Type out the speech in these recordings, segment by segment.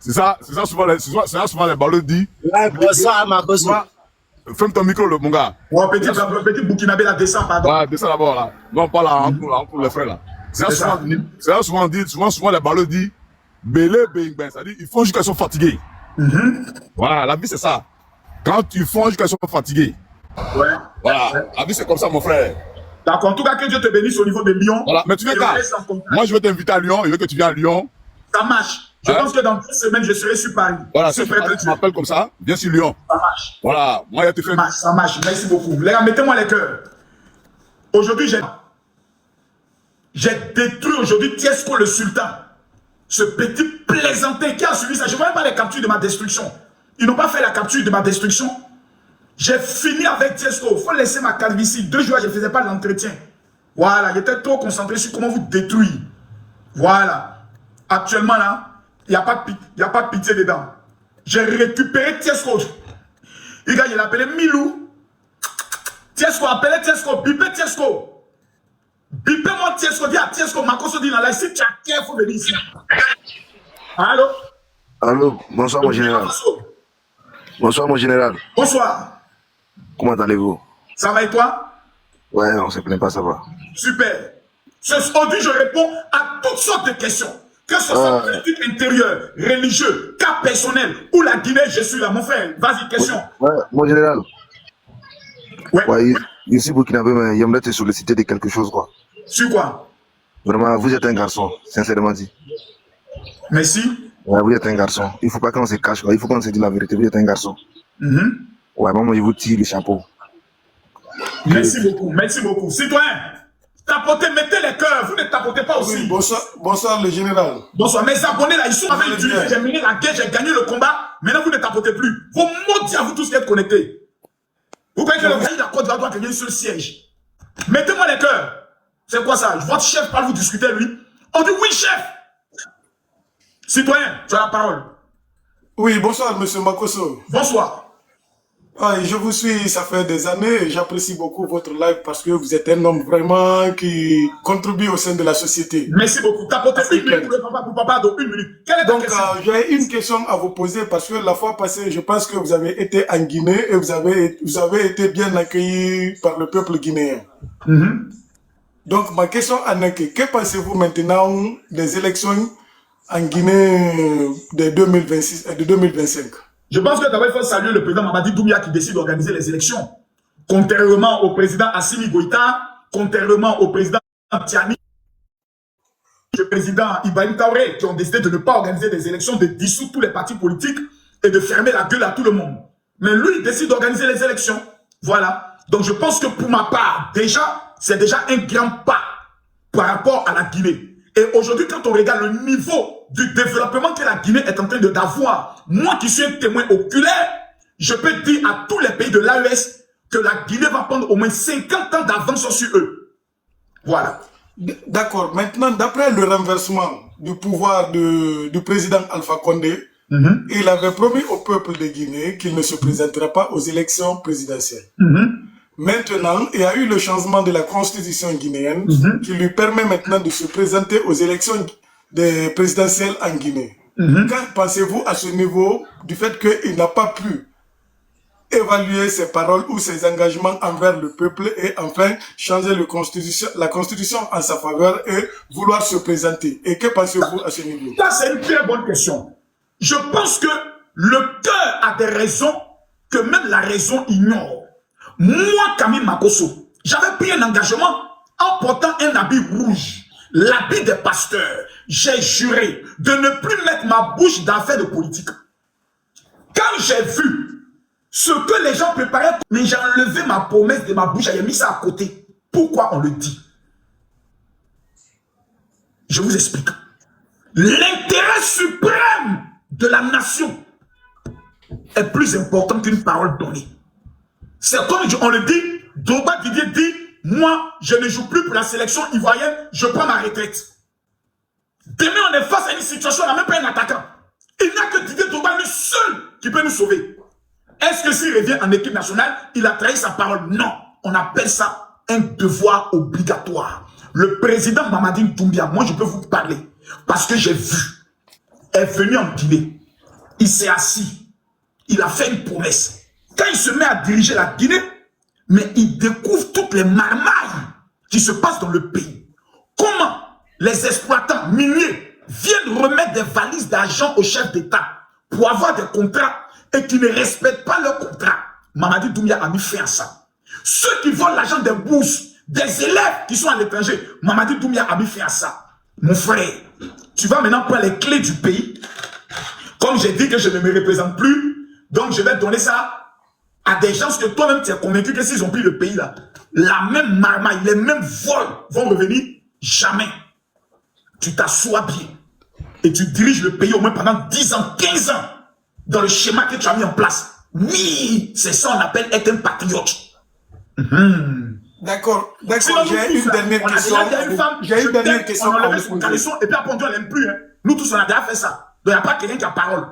C'est ça souvent les ballons disent. Bonsoir, Makoso. Ferme ton micro, mon gars. Oh, petit Burkinabé, la descend, pardon. Ouais, descend d'abord, là. Non, pas là, en cours, les frères, là. C'est ça souvent dit, souvent les ballons disent, Bélé, Bing, Ben, c'est-à-dire, ils font jusqu'à qu'ils sont fatigués. Voilà, la vie, c'est ça. Quand ils font jusqu'à qu'ils sont fatigués. Ouais. Voilà, la vie, c'est comme ça, mon frère. D'accord, en tout cas, que Dieu te bénisse au niveau de Lyon. Voilà, mais tu viens là. Moi, je veux t'inviter à Lyon, je veux que tu viennes à Lyon. Ça marche. Je pense que dans 2 semaines, je serai sur Paris. Voilà, si tu m'appelles comme ça, viens sur Lyon. Ça marche. Voilà, moi, je te fais. Ça marche, merci beaucoup. Les gars, mettez-moi les cœurs. Aujourd'hui, j'ai détruit aujourd'hui Tiesco le sultan. Ce petit plaisantin qui a suivi ça. Je ne vois pas les captures de ma destruction. Ils n'ont pas fait la capture de ma destruction. J'ai fini avec Tiesco. Il faut laisser ma calvitie. 2 jours, je ne faisais pas l'entretien. Voilà, j'étais trop concentré sur comment vous détruire. Voilà. Actuellement, là, il n'y a pas de pitié dedans. J'ai récupéré Tiesco. Il a appelé Milou. Tiesco, appelez Tiesco, bipez Tiesco. Bipez-moi Tiesco, dis à Tiesco, Makoso dit là, si tu as qu'un, il faut venir ici. Allô? Allô, bonsoir mon général. Bonsoir mon général. Bonsoir. Comment allez-vous? Ça va et toi? Ouais, on se plaint pas, ça va. Super. Aujourd'hui, je réponds à toutes sortes de questions. Que ce soit politique intérieure, religieux, cas personnel ou la Guinée, je suis là, mon frère. Vas-y, question. Ouais, mon général. Ouais. Ouais, ici Burkinabé, mais j'aimerais te solliciter de quelque chose, quoi. Sur quoi? Vraiment, vous êtes un garçon, sincèrement dit. Merci. Ouais, vous êtes un garçon. Il faut pas qu'on se cache, quoi. Il faut qu'on se dise la vérité. Vous êtes un garçon. Ouais, maman, je vous tire le chapeau. Merci beaucoup, merci beaucoup. Citoyen, tapotez, mettez les cœurs, vous ne tapotez pas aussi. Oui, bonsoir le général. Bonsoir, mes abonnés là, ils sont avec utilisé, j'ai mené la guerre, j'ai gagné le combat, maintenant vous ne tapotez plus. Vos mots à vous tous qui êtes connectés. Vous croyez que le président de la Côte d'Ivoire doit gagner un seul siège? Mettez-moi les cœurs. C'est quoi ça? Votre chef parle, vous discutez lui. On dit oui, chef. Citoyen, tu as la parole. Oui, bonsoir, monsieur Makoso. Bonsoir. Ah, je vous suis, ça fait des années, et j'apprécie beaucoup votre live parce que vous êtes un homme vraiment qui contribue au sein de la société. Merci beaucoup. Tapotez une minute pour papa, donc 1 minute. Quelle est ta Donc, question? j'ai une question à vous poser parce que la fois passée, je pense que vous avez été en Guinée et vous avez été bien accueilli par le peuple guinéen. Donc, ma question est que pensez-vous maintenant des élections en Guinée de 2026 et de 2025? Je pense que d'abord, il faut saluer le président Mamadi Doumbia qui décide d'organiser les élections. Contrairement au président Assimi Goïta, contrairement au président Tiani, le président Ibrahim Traoré, qui ont décidé de ne pas organiser des élections, de dissoudre tous les partis politiques et de fermer la gueule à tout le monde. Mais lui, il décide d'organiser les élections. Voilà. Donc je pense que pour ma part, déjà, c'est déjà un grand pas par rapport à la Guinée. Et aujourd'hui, quand on regarde le niveau du développement que la Guinée est en train d'avoir, moi qui suis un témoin oculaire, je peux dire à tous les pays de l'AES que la Guinée va prendre au moins 50 ans d'avance sur eux. Voilà. D'accord. Maintenant, d'après le renversement du pouvoir du président Alpha Condé, il avait promis au peuple de Guinée qu'il ne se présentera pas aux élections présidentielles. Maintenant, il y a eu le changement de la constitution guinéenne qui lui permet maintenant de se présenter aux élections présidentielles en Guinée. Quand pensez-vous à ce niveau du fait qu'il n'a pas pu évaluer ses paroles ou ses engagements envers le peuple et enfin changer la constitution en sa faveur et vouloir se présenter? Et que pensez-vous à ce niveau? Ça, c'est une très bonne question. Je pense que le cœur a des raisons que même la raison ignore. Moi, Camille Makoso, j'avais pris un engagement en portant un habit rouge, l'habit des pasteurs. J'ai juré de ne plus mettre ma bouche d'affaires de politique. Quand j'ai vu ce que les gens préparaient, mais j'ai enlevé ma promesse de ma bouche, j'ai mis ça à côté. Pourquoi on le dit? Je vous explique. L'intérêt suprême de la nation est plus important qu'une parole donnée. C'est comme on le dit, Drogba Didier dit, moi, je ne joue plus pour la sélection ivoirienne, je prends ma retraite. Demain, on est face à une situation, on n'a même pas un attaquant. Il n'y a que Didier Drogba, le seul, qui peut nous sauver. Est-ce que s'il revient en équipe nationale, il a trahi sa parole? Non. On appelle ça un devoir obligatoire. Le président Mamadi Doumbia, moi, je peux vous parler, parce que j'ai vu, est venu en Guinée. il s'est assis. Il a fait une promesse. Quand il se met à diriger la Guinée, mais il découvre toutes les marmailles qui se passent dans le pays. Comment les exploitants miniers viennent remettre des valises d'argent au chef d'État pour avoir des contrats et qui ne respectent pas leurs contrats. Mamadi Doumbia a mis fin à ça. Ceux qui volent l'argent des bourses, des élèves qui sont à l'étranger, Mamadi Doumbia a mis fin à ça. Mon frère, tu vas maintenant prendre les clés du pays. Comme j'ai dit que je ne me représente plus, donc je vais donner ça à des gens que toi-même tu es convaincu que s'ils ont pris le pays là, la même marmaille, les mêmes vols vont revenir jamais. Tu t'assois bien et tu diriges le pays au moins pendant 10 ans, 15 ans dans le schéma que tu as mis en place. Oui, c'est ça on appelle être un patriote. D'accord, j'ai une dernière question. J'ai une dernière question. On enlève son caleçon et puis après on ne l'aime plus. Hein. Nous tous on a déjà fait ça. Donc il n'y a pas quelqu'un qui a parole.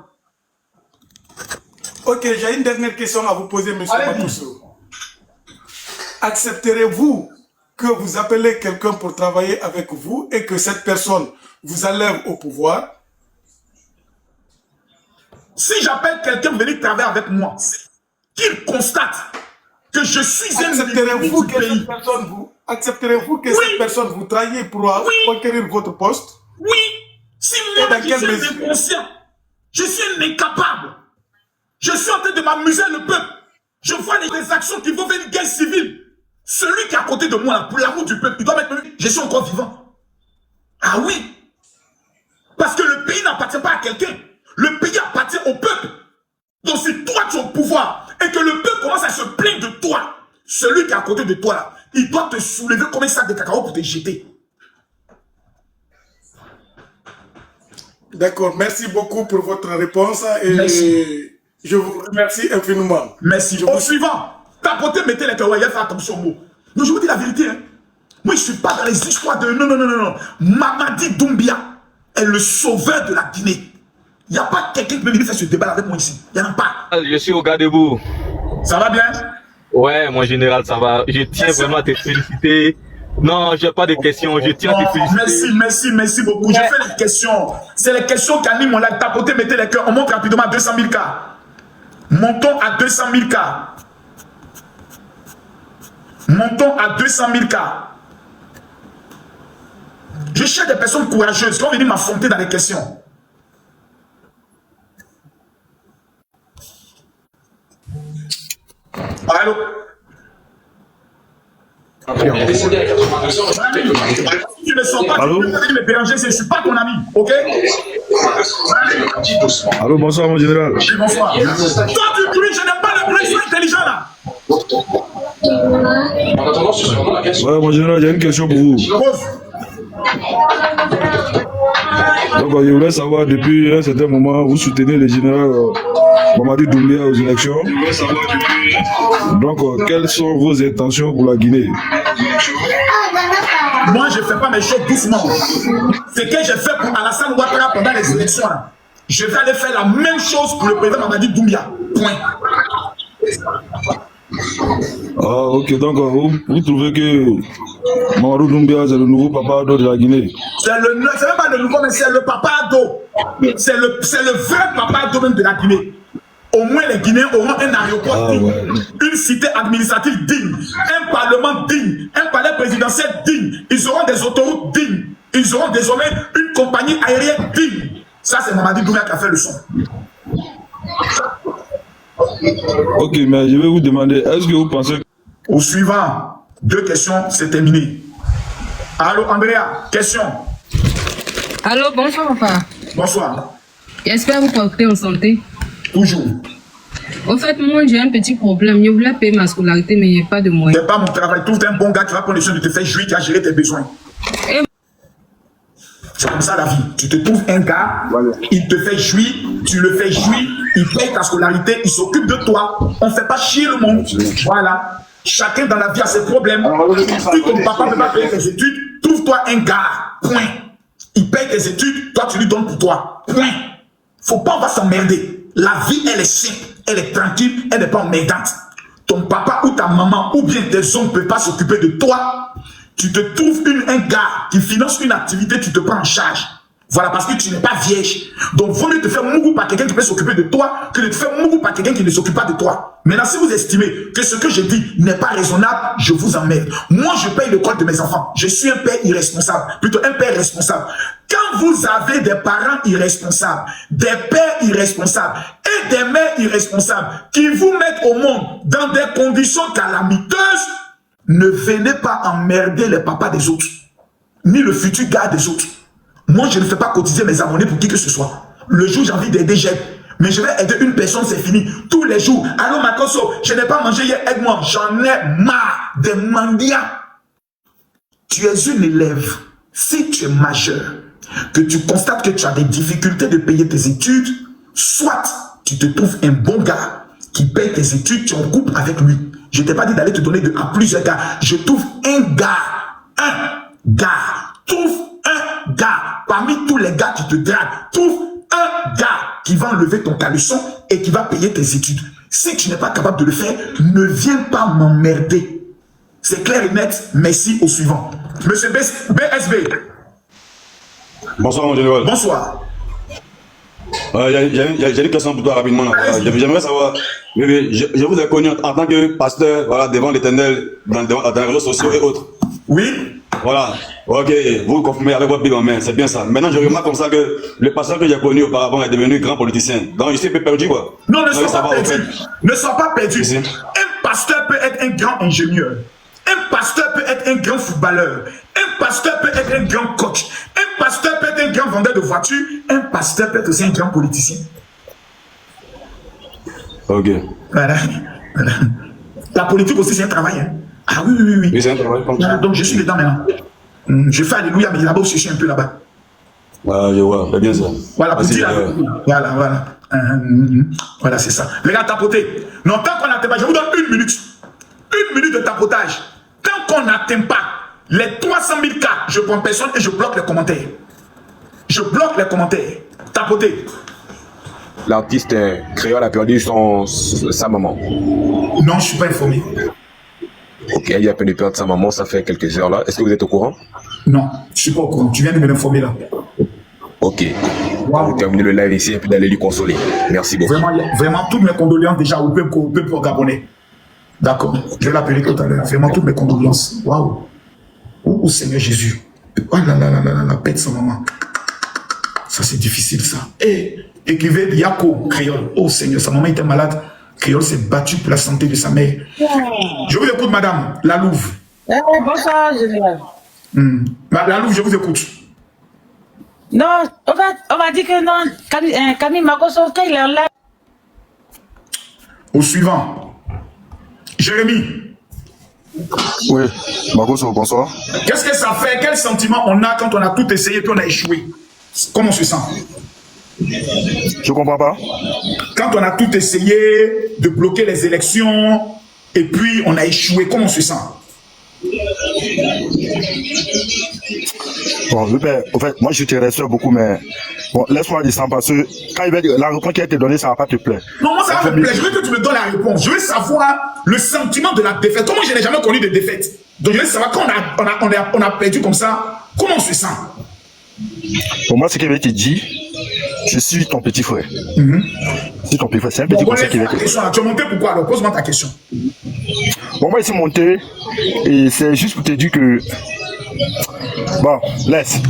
Ok, j'ai une dernière question à vous poser, monsieur Bakousso. Accepterez-vous que vous appelez quelqu'un pour travailler avec vous et que cette personne vous enlève au pouvoir? Si j'appelle quelqu'un pour venir travailler avec moi, qu'il constate que je suis un ennemi du pays. Accepterez-vous que cette personne vous trahit pour conquérir votre poste? Oui. Si moi, je suis un inconscient, je suis un incapable. Je suis en train de m'amuser le peuple. Je vois des actions qui vont vers une guerre civile. Celui qui est à côté de moi, là, pour l'amour du peuple, il doit mettre... Je suis encore vivant. Ah oui. Parce que le pays n'appartient pas à quelqu'un. Le pays appartient au peuple. Donc si toi tu es au pouvoir et que le peuple commence à se plaindre de toi, celui qui est à côté de toi, là, il doit te soulever comme un sac de cacao pour te jeter. D'accord, merci beaucoup pour votre réponse et merci. Je vous remercie infiniment. Merci. Au suivant, tapotez, mettez les kawaii, faites attention aux mots. Mais je vous dis la vérité, hein. Moi je ne suis pas dans les histoires de non. Mamadi Doumbia est le sauveur de la Guinée. Il n'y a pas quelqu'un qui peut venir faire ce débat avec moi ici. Il n'y en a pas. Je suis au garde debout. Ça va bien? Ouais, mon général, ça va. Je tiens vraiment à te féliciter. Non, je n'ai pas de questions. Je tiens à te féliciter. Merci beaucoup. Je fais les questions. C'est les questions qui animent mon live. Tapotez, mettez les cœurs. On monte rapidement à 200 000 cas. Montons à 200 000 cas. Montons à 200 000 cas. Je cherche des personnes courageuses qui vont venir m'affronter dans les questions. Allô? Tu ne sens pas, tu peux me déranger, je ne suis pas ton ami, ok? Allô, bonsoir mon général. Bonsoir. Toi tu cries, je n'aime pas les bruits, sois intelligent là. Ouais, mon général, j'ai une question pour vous. Donc, je voulais savoir, depuis un certain moment, vous soutenez le général Mamadi Doumbia aux élections. Donc, quelles sont vos intentions pour la Guinée? Moi, je ne fais pas mes choses doucement. Ce que j'ai fait pour Alassane Ouattara pendant les élections, je vais aller faire la même chose pour le président Mamadi Doumbia. Point. Ah, ok, donc vous trouvez que Mamadou Doumbia, c'est le nouveau papa Ado de la Guinée? C'est même pas le nouveau, mais c'est le papa Ado. C'est le vrai papa Ado même de la Guinée. Au moins les Guinéens auront un aéroport digne, une cité administrative digne, un parlement digne, un palais présidentiel digne. Ils auront des autoroutes dignes. Ils auront désormais une compagnie aérienne digne. Ça, c'est Mamadi Doumbia qui a fait le son. Ok, mais je vais vous demander, est-ce que vous pensez... Au suivant, 2 questions, c'est terminé. Allô, Andrea, question. Allô, bonsoir, papa. Bonsoir. J'espère que vous portez en santé. Toujours. Au fait, moi, j'ai un petit problème. Je voulais payer ma scolarité, mais il n'y a pas de moyens. C'est pas mon travail. Trouve un bon gars qui va prendre le soin de te faire jouir, qui a géré tes besoins. Et... C'est comme ça la vie. Tu te trouves un gars, il te fait jouir, tu le fais jouir, il paye ta scolarité, il s'occupe de toi. On ne fait pas chier le monde. Voilà. Chacun dans la vie a ses problèmes. Si ton papa ne peut pas payer tes études, trouve-toi un gars. Point. Il paye tes études, toi tu lui donnes pour toi. Point. Faut pas, on va s'emmerder. La vie, elle est simple, elle est tranquille, elle n'est pas emmerdante. Ton papa ou ta maman ou bien tes hommes ne peuvent pas s'occuper de toi. Tu te trouves un gars qui finance une activité, tu te prends en charge. Voilà, parce que tu n'es pas vierge. Donc, vaut mieux te faire mougou par quelqu'un qui peut s'occuper de toi que de te faire mougou par quelqu'un qui ne s'occupe pas de toi. Maintenant, si vous estimez que ce que je dis n'est pas raisonnable, je vous emmerde. Moi, je paye le code de mes enfants. Je suis un père irresponsable. Plutôt un père responsable. Quand vous avez des parents irresponsables, des pères irresponsables et des mères irresponsables qui vous mettent au monde dans des conditions calamiteuses, ne venez pas emmerder les papas des autres, ni le futur gars des autres. Moi, je ne fais pas cotiser mes abonnés pour qui que ce soit. Le jour, j'ai envie d'aider, j'aide. Mais je vais aider une personne, c'est fini. Tous les jours. Allô, Makoso, je n'ai pas mangé hier, aide-moi. J'en ai marre des mendiants. Tu es une élève. Si tu es majeur, que tu constates que tu as des difficultés de payer tes études, soit tu te trouves un bon gars qui paye tes études, tu en couples avec lui. Je ne t'ai pas dit d'aller te donner à plusieurs gars. Je trouve un gars. Trouve un gars. Parmi tous les gars qui te draguent, trouve un gars qui va enlever ton caleçon et qui va payer tes études. Si tu n'es pas capable de le faire, ne viens pas m'emmerder. C'est clair et net. Merci, au suivant. Monsieur BSB. Bonsoir, mon général. Bonsoir. J'ai une question pour toi rapidement. J'aimerais savoir, je vous ai connu en tant que pasteur, voilà, devant l'Éternel, dans les réseaux sociaux et autres. Oui. Voilà, ok, vous confirmez avec votre Bible en main, c'est bien ça. Maintenant, je remarque comme ça que le pasteur que j'ai connu auparavant est devenu grand politicien. Donc, je suis un peu perdu, quoi. Non, ne sois pas perdu. Ne sois pas perdu. Ici. Un pasteur peut être un grand ingénieur. Un pasteur peut être un grand footballeur. Un pasteur peut être un grand coach. Un pasteur peut être un grand vendeur de voitures. Un pasteur peut être aussi un grand politicien. Ok. Voilà. La politique aussi, c'est un travail. Hein. Ah oui. Oui, c'est un travail. Donc, je suis dedans maintenant. Je fais alléluia, mais là-bas, je suis un peu là-bas. Voilà, je vois, c'est bien ça. Voilà, pour dire voilà. Voilà, c'est ça. Les gars, tapoter. Non, tant qu'on n'atteint pas, je vous donne 1 minute. 1 minute de tapotage. Tant qu'on n'atteint pas les 300 000 cas, je prends personne et je bloque les commentaires. Je bloque les commentaires. Tapoter. L'artiste créole a perdu sa maman. Non, je ne suis pas informé. Ok, il a perdu sa maman, ça fait quelques heures là. Est-ce que vous êtes au courant? Non, je ne suis pas au courant. Tu viens de me l'informer là. Ok. Vous terminez le live ici et puis d'aller lui consoler. Merci beaucoup. Vraiment, toutes mes condoléances déjà au peuple gabonais. D'accord. Je vais l'appeler tout à l'heure. Vraiment, toutes mes condoléances. Waouh. Oh Seigneur Jésus. Oh là là, la paix de sa maman. Ça, c'est difficile, ça. Et écrivait Yako, créole. Oh Seigneur, sa maman était malade. Créole s'est battu pour la santé de sa mère. Je vous écoute, madame. La Louve. Bonsoir, général. La Louve, je vous écoute. Non, on va dire que non. Camille Makoso, quand il est là. Au suivant. Jérémy. Oui, Makoso, bonsoir. Qu'est-ce que ça fait? Quel sentiment on a quand on a tout essayé puis on a échoué? Comment on se sent? Je comprends pas. Quand on a tout essayé de bloquer les élections et puis on a échoué, comment on se sent? Bon, le père, en fait, moi je te respecte beaucoup, mais bon, laisse-moi descendre parce que quand il va dire la réponse qui a été donnée, ça va pas te plaire. Non, moi ça va me plaire. Je veux que tu me donnes la réponse. Je veux savoir le sentiment de la défaite. Comment je n'ai jamais connu de défaite? Donc je veux savoir quand on a perdu comme ça, comment on se sent? Pour moi, ce qu'il va te dire, je suis ton petit frère. C'est ton petit frère, c'est un petit conseil qu'il va te dire. Tu es monté pourquoi alors? Pose-moi ta question. Bon, moi, ici monté, et c'est juste pour te dire que. Bon, laisse.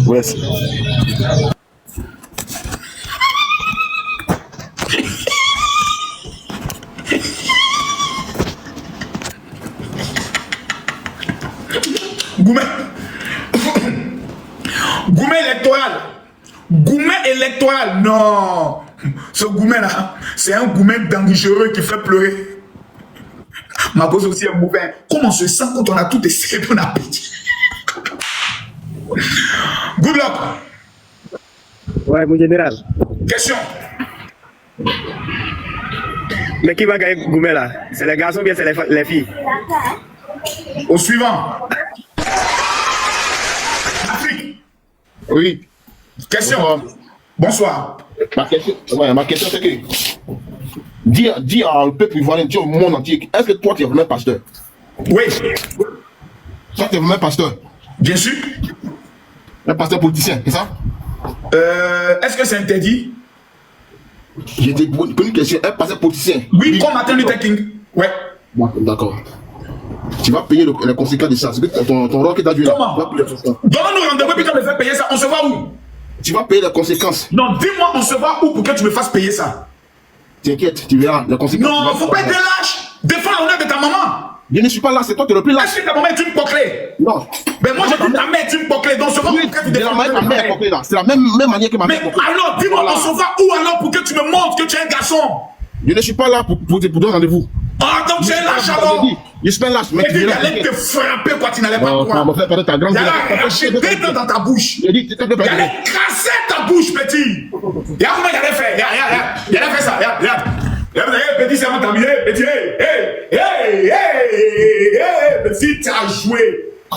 Goumet. Goumet électoral. Goumet électoral. Non. Ce Goumet là, c'est un Goumet dangereux qui fait pleurer. Ma cause aussi est mauvais. Comment on se sent quand on a tout essayé et on a perdu? Good luck. Ouais, mon général. Question. Mais qui va gagner Goumé là? C'est les garçons ou bien c'est les filles? Au suivant. Afrique. Oui. Question. Bonsoir. Ma question c'est que dis au peuple ivoirien, dis au monde entier, est-ce que toi tu es vraiment pasteur? Oui. Toi tu es vraiment pasteur? Bien sûr. Un pasteur politicien, c'est ça? Est-ce que c'est interdit? J'ai dit une question. Un passé politicien. Oui, comme Martin Luther King. Ouais. D'accord. Tu vas payer les conséquences de ça. C'est ton rôle qui t'a dû là. Comment? Donne-nous rendez-vous et puis tu me fais payer ça. On se voit où? Tu vas payer les conséquences. Non, dis-moi, on se voit où pour que tu me fasses payer ça? T'inquiète, tu verras les conséquences. Non, faut pas être lâche. Défends l'honneur de ta maman. Je ne suis pas là, c'est toi qui es le plus lâche. Est-ce que ta maman est une poclée? Non. Mais moi, j'ai dit ta mère est une poclée. Donc, on se voit où pour que tu défends ta mère est poclée là. C'est la même manière que ma mère est poclée. Alors, dis-moi, on se voit où alors pour que tu me montres que tu es un garçon? Je ne suis pas là pour donner rendez-vous. Ah, donc tu es lâche alors? Je suis pas lâche, mais tu allais te frapper quand tu n'allais pas croire. Il allait arracher deux dents dans ta bouche. Il allait casser ta bouche, petit. Regarde comment il allait faire. Il allait faire ça. Regarde. Petit, c'est mon ami. Petit, petit, tu as joué.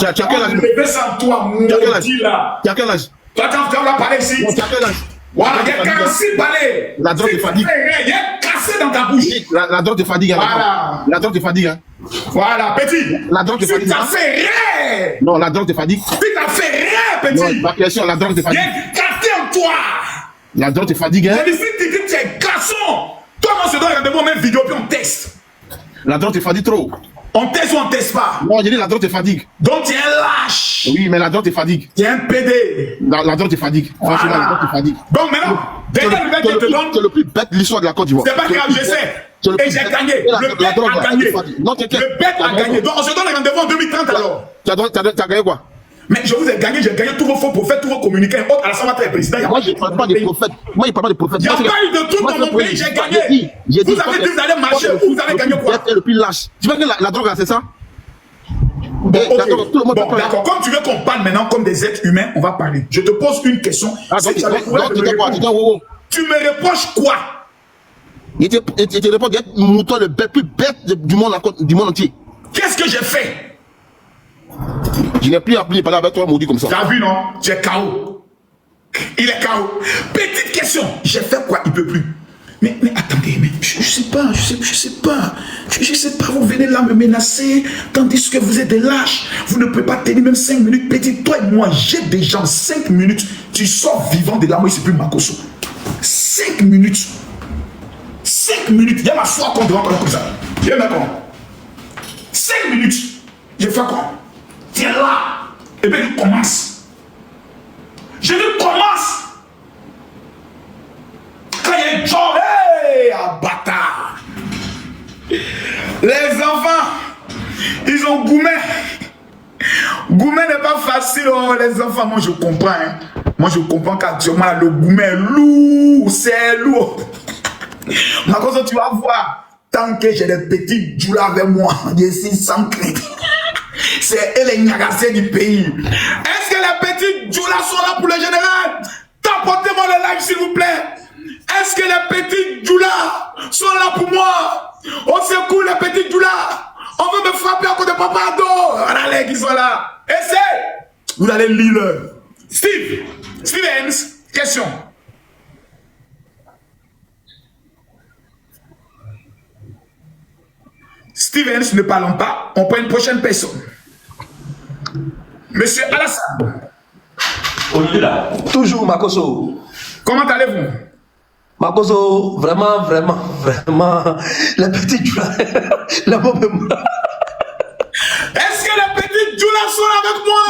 Tu as quel âge? Levé sans toi, maudit là. Tu as quel âge? Toi, tu vas parler ici. Tu as quel âge? Voilà, il y a 46 balais. La drogue te fatigue. Il y a cassé dans ta bouche. La drogue te fatigue. Voilà. La drogue te fatigue. Voilà, petit. La drogue te fatigue. Tu t'as fait rien. Non, la drogue te fatigue. Tu t'as fait rien, petit. Non, ma question, la drogue te fatigue. Il y a gâté en toi. La drogue te fatigue, hein? J'ai dit, si tu dis que tu es garçon, toi, on se donne rendez-vous en même vidéo, puis on teste. La drogue te fatigue trop. On teste ou on teste pas? Non, j'ai dit la drogue te fatigue. Donc tu es un lâche. Oui, mais la drogue te fatigue. Tu es un PD. La drogue te fatigue. Voilà. Franchement, la drogue te fatigue. Donc maintenant, dernière nouvelle que je te donne. C'est le plus bête de l'histoire de la Côte d'Ivoire. C'est pas grave, je sais. Et j'ai gagné. Le bête a gagné. Non, t'inquiète. Le bête a gagné. Donc on se donne rendez-vous en 2030 alors. Tu as gagné quoi? Mais je vous ai gagné, j'ai gagné tous vos faux prophètes, tous vos communiqués. Autre Alassane Ouattara est président. Moi, je ne parle pas des prophètes. Moi, il parle pas des prophètes. Il n'y a pas eu de tout dans mon pays, j'ai gagné. Vous avez dit que vous allez marcher ou vous avez gagné quoi? Le plus lâche. Tu veux que la drogue, c'est ça? Bon, d'accord, comme tu veux qu'on parle maintenant comme des êtres humains, on va parler. Je te pose une question. Tu me reproches quoi? Il te répond d'être mouton le plus bête du monde entier. Qu'est-ce que j'ai fait? Je n'ai plus appris à parler avec toi, maudit comme ça. Tu as vu, non? Tu es KO. Il est KO. Petite question. J'ai fait quoi? Il ne peut plus. Mais attendez, mais je sais pas, vous venez là me menacer, tandis que vous êtes des lâches, vous ne pouvez pas tenir même 5 minutes, petit, toi et moi, j'ai des gens, 5 minutes, tu sors vivant de là, moi, c'est plus Makosso. 5 minutes, 5 minutes, il y a ma foi contre moi comme ça, viens maintenant, 5 minutes, j'ai fait quoi? Tu es là, et bien tu commences, je dis commence. Quand il y a un job, hey, un bâtard. Les enfants, ils ont Goumé. Goumé n'est pas facile, oh, les enfants. Moi, je comprends. Hein. Moi, je comprends qu'actuellement, le Goumé est lourd. C'est lourd. Ma cause, tu vas voir. Tant que j'ai des petits djoulas avec moi, je suis sans crainte. C'est eux les gnagassés du pays. Est-ce que les petits djoulas sont là pour le général? Tapotez-moi le live, s'il vous plaît. Est-ce que les petits djoulas sont là pour moi? On secoue les petits djoulas. On veut me frapper à côté de Papa Ado. Allez, qui sont là. Essaye. Vous allez lire. Stevens, question. Stevens, ne parlons pas. On prend une prochaine personne. Monsieur Alassane. On est là. Toujours, Makosso. Comment allez-vous? Makosso, vraiment, les petits djoulas, la bombe. Est-ce que les petits djoulas sont avec moi?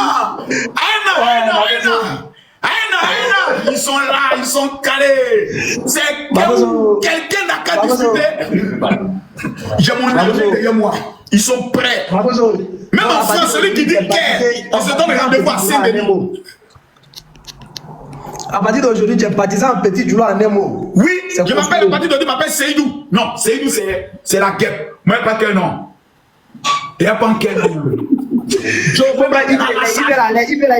Aïna, ils sont là, ils sont calés. C'est quelqu'un n'a qu'à discuter. J'ai mon ami derrière moi. Ils sont prêts. Même en France, celui qui dit qu'est, on se donne rendez-vous à Saint-Denis. À partir d'aujourd'hui, tu es partisan petit Djoula en un mot. Oui, je m'appelle, à partir d'aujourd'hui, je m'appelle Seydou. Non, Seydou, c'est la guêpe. Moi, pas quel nom. Il n'y a pas un quel nom. Ils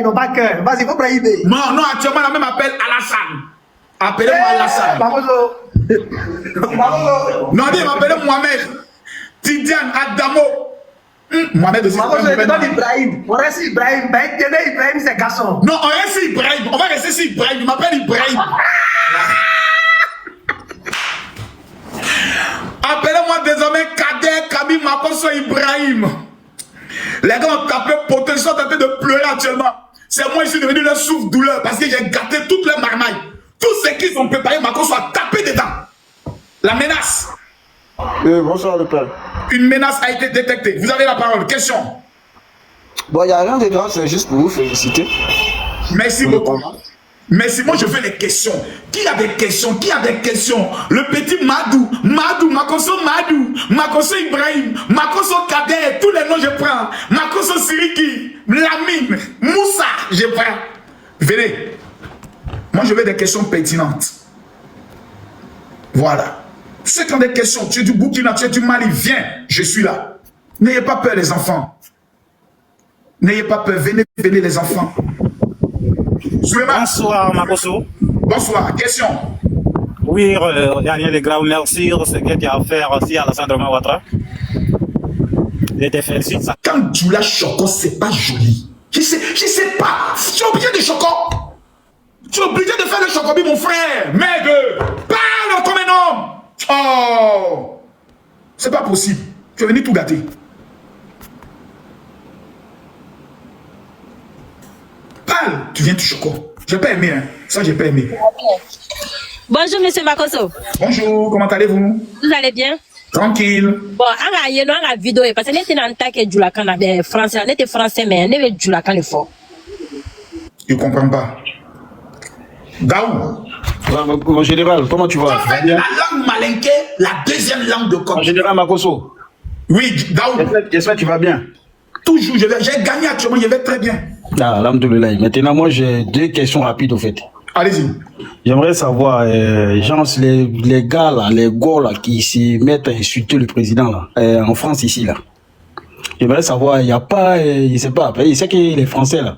n'ont pas cœur. Vas-y, il faut prendre idée. Non, actuellement, la même m'appelle Alassane. Appelez-moi Alassane. Non, il m'appelle Mohamed. Tidiane Adamo. Mohamed aussi. Ibrahim. On reste Ibrahim. Ibrahim, c'est garçon. Non, on reste Ibrahim. On va rester sur Ibrahim. Il m'appelle Ibrahim. Appelez-moi désormais Kader Kabi Makosso Ibrahim. Les gars ont tapé poteau. Ils sont en train de pleurer actuellement. C'est moi, je suis devenu leur souffre-douleur parce que j'ai gâté toute leur marmaille. Tout ce qu'ils ont préparé, Macron soit tapé dedans. La menace. Bonsoir, le père. Une menace a été détectée. Vous avez la parole. Question. Bon, il n'y a rien de grave, c'est juste pour vous féliciter. Merci beaucoup. Merci, moi je veux les questions. Qui a des questions? Qui a des questions? Le petit Madou, Makoso Madou, Makoso Ibrahim, Makoso Kader, tous les noms je prends. Makoso Siriki, Lamine, Moussa, je prends. Venez. Moi je veux des questions pertinentes. Voilà. Ceux qui ont des questions, tu es du Burkina, tu es du Mali, viens, je suis là. N'ayez pas peur les enfants. N'ayez pas peur, venez, venez les enfants. Bonsoir Makoso. Bonsoir, question. Oui, Daniel Legrand, merci de ce que tu as fait aussi à la Centre Ouattara. Je te félicite. Quand tu l'as choco, c'est pas joli. Je sais pas. Tu es obligé de choco. Tu es obligé de faire le chocobi, mon frère. Merde, parle comme un homme. Oh, c'est pas possible. Tu es venu tout gâter. Parle, tu viens tout choco. J'ai pas aimé, hein. Ça, j'ai pas aimé. Bonjour, monsieur Makoso. Bonjour, comment allez-vous? Vous allez bien? Tranquille. Bon, on a la vidéo parce que nous sommes en tant que Djoulakan, français, on était français, mais on est Djoulakan le fort. Je comprends pas. Gaou. En général, comment tu vas? La langue malinké, la deuxième langue de corps. En général, Makoso. Oui, Gaou. J'espère que tu vas bien. Toujours, j'ai gagné actuellement, je vais très bien. Ah, alhamdoulilah. Maintenant, moi, j'ai deux questions rapides, au fait. Allez-y. J'aimerais savoir, genre, les gars, là, les gars, là, qui se mettent à insulter le président, là, en France, ici, là. J'aimerais savoir, il n'y a pas, je sais pas, il sait que les Français, là,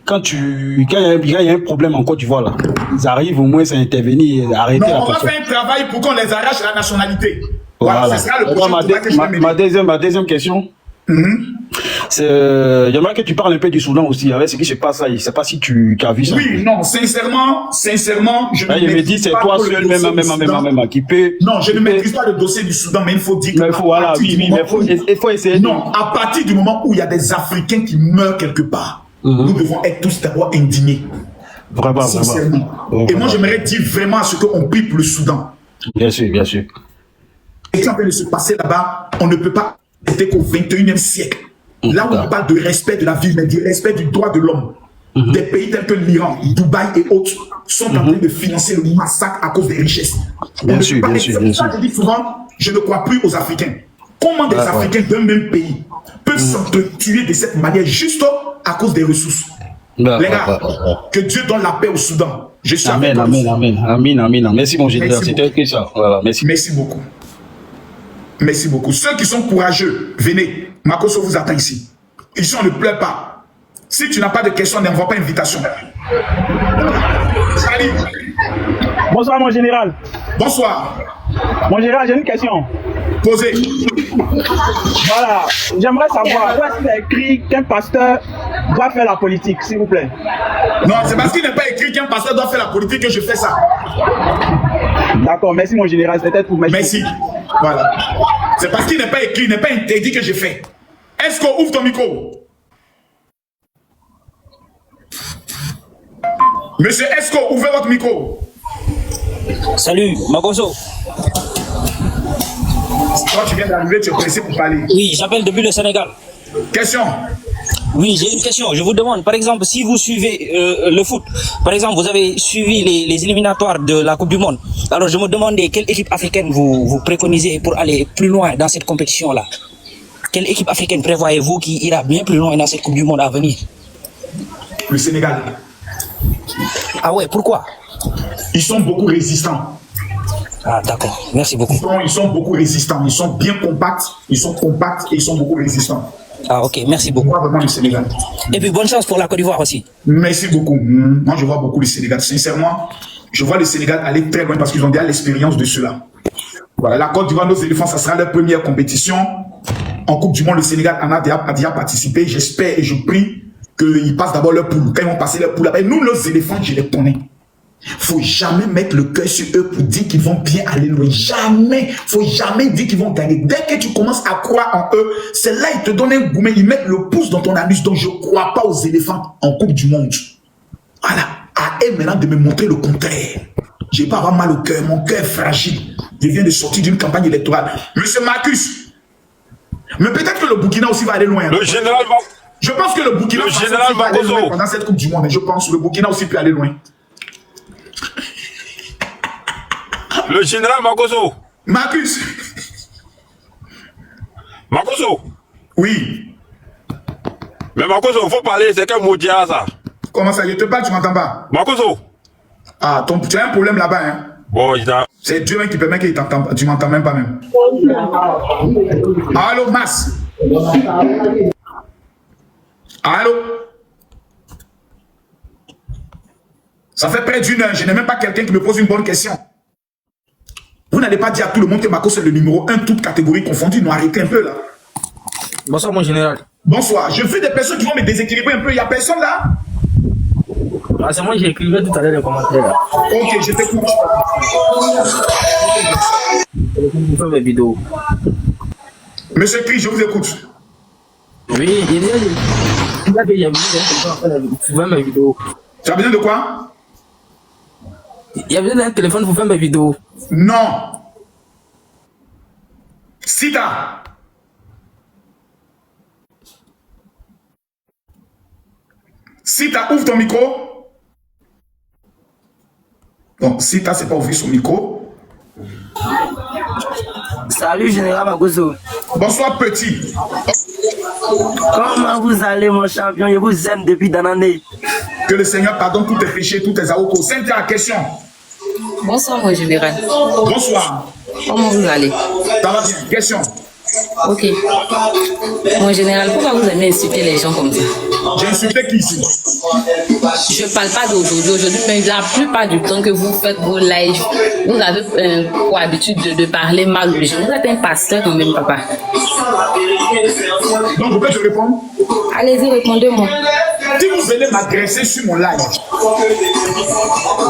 quand il y a un problème en Côte d'Ivoire, là, ils arrivent au moins à intervenir, à arrêter la personne. On va faire un travail pour qu'on les arrache la nationalité. Voilà, ce sera le prochain ma deuxième question. J'aimerais que tu parles un peu du Soudan aussi, avec ce qui se passe là. Je ne sais pas si tu as vu ça. Oui, non, sincèrement, je me dis, c'est toi seul, même, qui peut. Non, je ne maîtrise pas le dossier du Soudan, mais il faut dire que. Il faut essayer. Non, à partir du moment où il y a des Africains qui meurent quelque part, nous devons être tous d'abord indignés. Vraiment, sincèrement. Et moi, j'aimerais dire vraiment à ce qu'on prie pour le Soudan. Bien sûr, bien sûr. Et qui en train de se passer là-bas, on ne peut pas être qu'au 21e siècle. Là où on parle de respect de la vie, mais du respect du droit de l'homme. Des pays tels que l'Iran, Dubaï et autres sont en train de financer le massacre à cause des richesses. Bien sûr, bien sûr. Je dis souvent, je ne crois plus aux Africains. Comment des Africains d'un même pays peuvent s'entretuer de cette manière juste à cause des ressources? Les gars, que Dieu donne la paix au Soudan. Je suis amen. Merci mon général, c'était que ça. Voilà, merci. Merci beaucoup. Merci beaucoup. Ceux qui sont courageux, venez. Makoso vous attend ici. Ici, on ne pleure pas. Si tu n'as pas de questions, n'envoie pas invitation. Salut. Bonsoir, mon général. Bonsoir. Mon général, j'ai une question. Posez. Voilà. J'aimerais savoir, où est-ce qu'il a écrit qu'un pasteur doit faire la politique, s'il vous plaît? Non, c'est parce qu'il n'est pas écrit qu'un pasteur doit faire la politique que je fais ça. D'accord, merci, mon général. C'était pour m'aider. Merci. Voilà. C'est parce qu'il n'est pas écrit, il n'est pas interdit que je fais. Est-ce qu'on ouvre ton micro? Monsieur Esco, ouvrez votre micro. Salut, Makoso. Toi, tu viens d'arriver, tu es pressé pour parler. Oui, j'appelle depuis le Sénégal. Question. Oui, j'ai une question. Je vous demande, par exemple, si vous suivez le foot, par exemple, vous avez suivi les éliminatoires de la Coupe du Monde. Alors, je me demandais quelle équipe africaine vous préconisez pour aller plus loin dans cette compétition-là. Quelle équipe africaine prévoyez-vous qui ira bien plus loin dans cette Coupe du Monde à venir? Le Sénégal. Ah ouais, pourquoi? Ils sont beaucoup résistants. Ah d'accord, merci beaucoup. Ils sont beaucoup résistants, ils sont bien compacts, ils sont compacts et ils sont beaucoup résistants. Ah ok, merci beaucoup. Moi, vraiment le Sénégal. Et puis bonne chance pour la Côte d'Ivoire aussi. Merci beaucoup. Moi je vois beaucoup le Sénégal. Sincèrement, je vois le Sénégal aller très loin parce qu'ils ont déjà l'expérience de cela. Voilà, la Côte d'Ivoire, nos éléphants, ça sera leur première compétition. En Coupe du Monde, le Sénégal a déjà participé. J'espère et je prie qu'ils passent d'abord leur poule. Quand ils vont passer leur poule, et nous, nos éléphants, je les connais. Faut jamais mettre le cœur sur eux pour dire qu'ils vont bien aller loin. Jamais. Faut jamais dire qu'ils vont gagner. Dès que tu commences à croire en eux, c'est là ils te donnent un gourmet, ils mettent le pouce dans ton anus. Donc je ne crois pas aux éléphants en Coupe du Monde. Voilà. À eux maintenant de me montrer le contraire. Je n'ai pas avoir mal au cœur. Mon cœur est fragile. Je viens de sortir d'une campagne électorale. Monsieur Marcus. Mais peut-être que le Burkina aussi va aller loin. Le général va... Je pense que le Burkina va aller loin pendant cette Coupe du Monde. Je pense que le Burkina aussi peut aller loin. Le général Makoso. Marcus. Makoso. Oui. Mais Makoso, il faut parler, c'est quel mot dire ça? Comment ça, je te parle, tu m'entends pas? Makoso. Ah, tu as un problème là-bas, hein? Bon, il a... C'est Dieu même qui permet qu'il t'entende pas. Tu m'entends même pas même. Allô, Mas. Allô. Ça fait près d'une heure, je n'ai même pas quelqu'un qui me pose une bonne question. Vous n'allez pas dire à tout le monde que Mako c'est le numéro 1, toute catégorie confondue. Non, arrêtez un peu là. Bonsoir, mon général. Bonsoir. Je fais des personnes qui vont me déséquilibrer un peu. Il n'y a personne là? Ah, c'est moi qui écrivais tout à l'heure les commentaires là. Ok, je t'écoute. Vous faites mes vidéos. Monsieur Cri, je vous écoute. Oui, il y a besoin de faire mes vidéos. Tu as besoin de quoi? Il y a besoin d'un téléphone pour faire mes vidéos. Non. Sita. Sita, ouvre ton micro. Bon, Sita, c'est pas ouvrir son micro. Salut, Général Makoso. Bonsoir, petit. Comment vous allez, mon champion? Je vous aime depuis dans l'année. Que le Seigneur pardonne tous tes péchés, tous tes aoucos. Cynthia, question. Bonsoir, mon général. Bonsoir. Comment vous allez? Ça va bien. Question. Ok. Mon général, pourquoi vous aimez insulter les gens comme ça? J'ai insulté qui ici? Je ne parle pas d'aujourd'hui. Aujourd'hui, mais la plupart du temps que vous faites vos lives, vous avez pour habitude de parler mal aux gens. Vous êtes un pasteur quand même, papa. Donc, vous pouvez te répondre? Allez-y, répondez-moi. Si vous venez m'agresser sur mon live,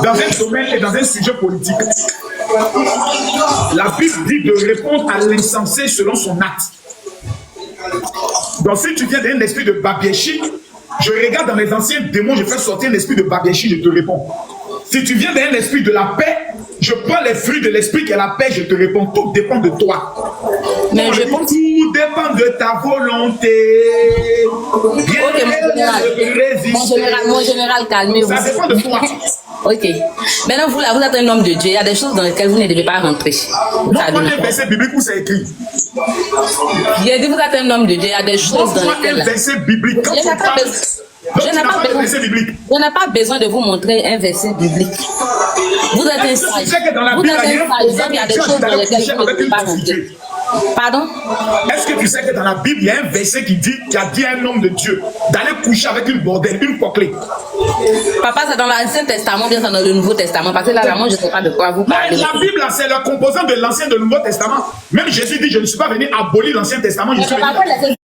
dans un domaine et dans un sujet politique, la Bible dit de répondre à l'insensé selon son acte. Donc si tu viens d'un esprit de Babiechi, je regarde dans les anciens démons, je fais sortir l'esprit de Babiechi, je te réponds. Si tu viens d'un esprit de la paix, je prends les fruits de l'esprit qui est la paix, je te réponds. Tout dépend de toi. Mais je pense... Tout dépend de ta volonté. Bien mon général, calmez-vous. Ça dépend de toi. Ok. Maintenant, vous là, vous êtes un homme de Dieu. Il y a des choses dans lesquelles vous ne devez pas rentrer. Moi, un verset biblique où c'est écrit. J'ai dit, vous êtes un homme de Dieu. Il y a des choses dans lesquelles... un verset biblique. Quand je n'ai pas besoin de vous montrer un verset biblique. Vous êtes un sage. Vous êtes un sage. Il y a des choses dans lesquelles vous ne devez pas rentrer. Pardon? Est-ce que tu sais que dans la Bible, il y a un verset qui a dit à un homme de Dieu d'aller coucher avec une bordelle, une coquelée? Papa, c'est dans l'Ancien Testament, bien c'est dans le Nouveau Testament. Parce que là, moi, je ne sais pas de quoi vous parlez. La Bible, c'est le composant de l'Ancien et de Nouveau Testament. Même Jésus dit, je ne suis pas venu abolir l'Ancien Testament. Je suis venu...